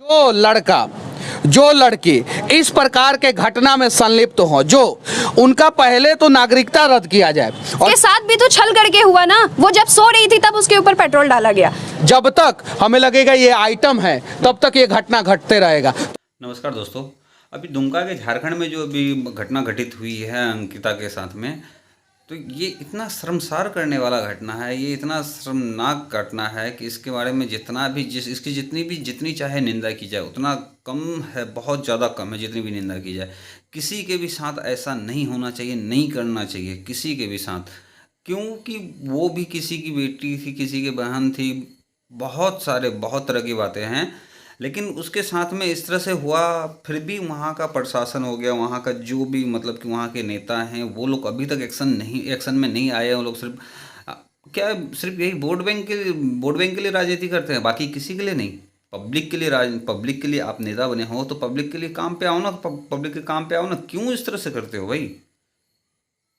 जो लड़का जो लड़की इस प्रकार के घटना में संलिप्त हो, जो उनका पहले तो नागरिकता रद्द किया जाए। और के साथ भी तो छल करके हुआ ना, वो जब सो रही थी तब उसके ऊपर पेट्रोल डाला गया। जब तक हमें लगेगा ये आइटम है तब तक ये घटना घटते रहेगा। नमस्कार दोस्तों, अभी दुमका के झारखंड में जो अभी घटना घटित हुई है अंकिता के साथ में, तो ये इतना शर्मसार करने वाला घटना है, ये इतना शर्मनाक घटना है कि इसके बारे में जितना भी इसकी जितनी चाहे निंदा की जाए उतना कम है, बहुत ज़्यादा कम है। जितनी भी निंदा की जाए, किसी के भी साथ ऐसा नहीं होना चाहिए, नहीं करना चाहिए किसी के भी साथ, क्योंकि वो भी किसी की बेटी थी, किसी की बहन थी, बहुत तरह की बातें हैं। लेकिन उसके साथ में इस तरह से हुआ, फिर भी वहाँ का प्रशासन हो गया, वहाँ का जो भी मतलब कि वहाँ के नेता हैं, वो लोग अभी तक एक्शन में नहीं आए। वो लोग सिर्फ यही वोट बैंक के लिए राजनीति करते हैं, बाकी किसी के लिए नहीं। पब्लिक के लिए आप नेता बने हो तो पब्लिक के लिए काम पे आओ ना, पब्लिक के काम पे आओ ना। क्यों इस तरह से करते हो भाई?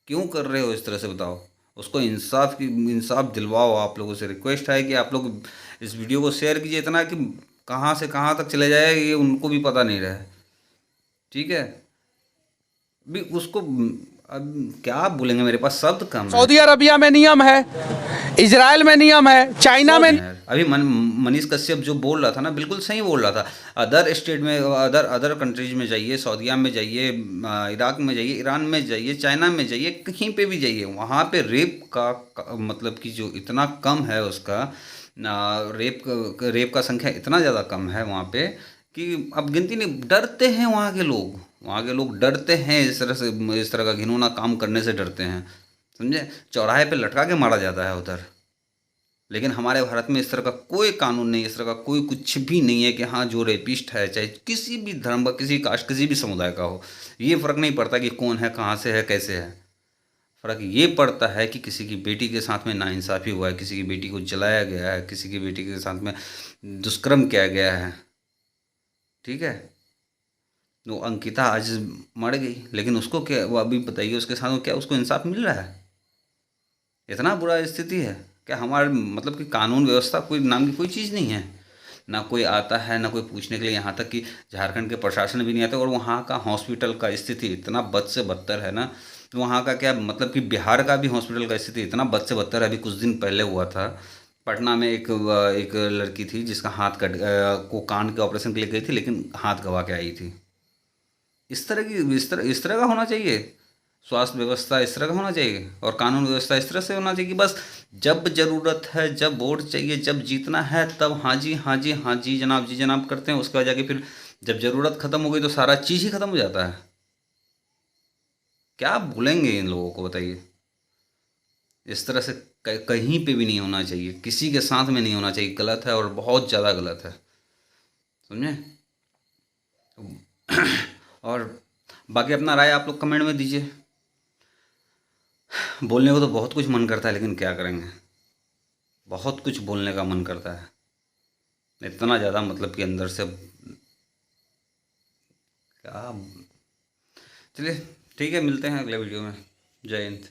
क्यों कर रहे हो इस तरह से, बताओ। उसको इंसाफ दिलवाओ। आप लोगों से रिक्वेस्ट है कि आप लोग इस वीडियो को शेयर कीजिए, इतना कि कहाँ से कहाँ तक चले जाए ये उनको भी पता नहीं रहे। ठीक है, भी उसको अब क्या बोलेंगे, मेरे पास शब्द कम है। सऊदी अरबिया में नियम है, इजराइल में नियम है, चाइना में। अभी मनीष कश्यप जो बोल रहा था ना, बिल्कुल सही बोल रहा था। अदर स्टेट में, अदर कंट्रीज में जाइए, सऊदीया में जाइए, इराक में जाइए, ईरान में जाइए, चाइना में जाइए, कहीं पे भी जाइए, वहाँ पे रेप का मतलब कि जो इतना कम है उसका, रेप का संख्या इतना ज़्यादा कम है वहाँ पे कि अब गिनती नहीं। डरते हैं वहाँ के लोग डरते हैं, इस तरह का घिनौना काम करने से डरते हैं, समझे। चौराहे पे लटका के मारा जाता है उधर। लेकिन हमारे भारत में इस तरह का कोई कानून नहीं, इस तरह का कोई कुछ भी नहीं है कि हाँ जो रेपिस्ट है, चाहे किसी भी धर्म का, किसी कास्ट, किसी भी समुदाय का हो, ये फ़र्क नहीं पड़ता कि कौन है, कहाँ से है, कैसे है। फ़र्क ये पड़ता है कि किसी की बेटी के साथ में नाइंसाफ़ी हुआ है, किसी की बेटी को जलाया गया है, किसी की बेटी के साथ में दुष्कर्म किया गया है। ठीक है, वो अंकिता आज मर गई, लेकिन उसको क्या, वो अभी बताइए उसके साथ में क्या उसको इंसाफ मिल रहा है? इतना बुरा स्थिति है क्या हमारे, मतलब कि कानून व्यवस्था कोई नाम की कोई चीज़ नहीं है। ना कोई आता है, ना कोई पूछने के लिए। यहाँ तक कि झारखंड के प्रशासन भी नहीं आता। और वहाँ का हॉस्पिटल का स्थिति इतना बद से बदतर है ना, वहाँ का क्या मतलब कि बिहार का भी हॉस्पिटल का स्थिति इतना बद से बदतर है। अभी कुछ दिन पहले हुआ था पटना में, एक लड़की थी जिसका हाथ को कान के ऑपरेशन के लिए गई थी, लेकिन हाथ गंवा के आई थी। इस तरह का होना चाहिए स्वास्थ्य व्यवस्था, इस तरह का होना चाहिए। और कानून व्यवस्था इस तरह से होना चाहिए कि बस जब ज़रूरत है, जब वोट चाहिए, जब जीतना है, तब हाँ जी हाँ जी हाँ जी जनाब, जी जनाब करते हैं। उसके बाद जाके फिर जब ज़रूरत ख़त्म हो गई तो सारा चीज़ ही ख़त्म हो जाता है। क्या बोलेंगे इन लोगों को, बताइए। इस तरह से कहीं पे भी नहीं होना चाहिए, किसी के साथ में नहीं होना चाहिए। गलत है और बहुत ज़्यादा गलत है, समझे। और बाकी अपना राय आप लोग कमेंट में दीजिए। बोलने को तो बहुत कुछ मन करता है, लेकिन क्या करेंगे, बहुत कुछ बोलने का मन करता है, इतना ज़्यादा मतलब कि अंदर से क्या। चलिए ठीक है, मिलते हैं अगले वीडियो में। जय हिंद।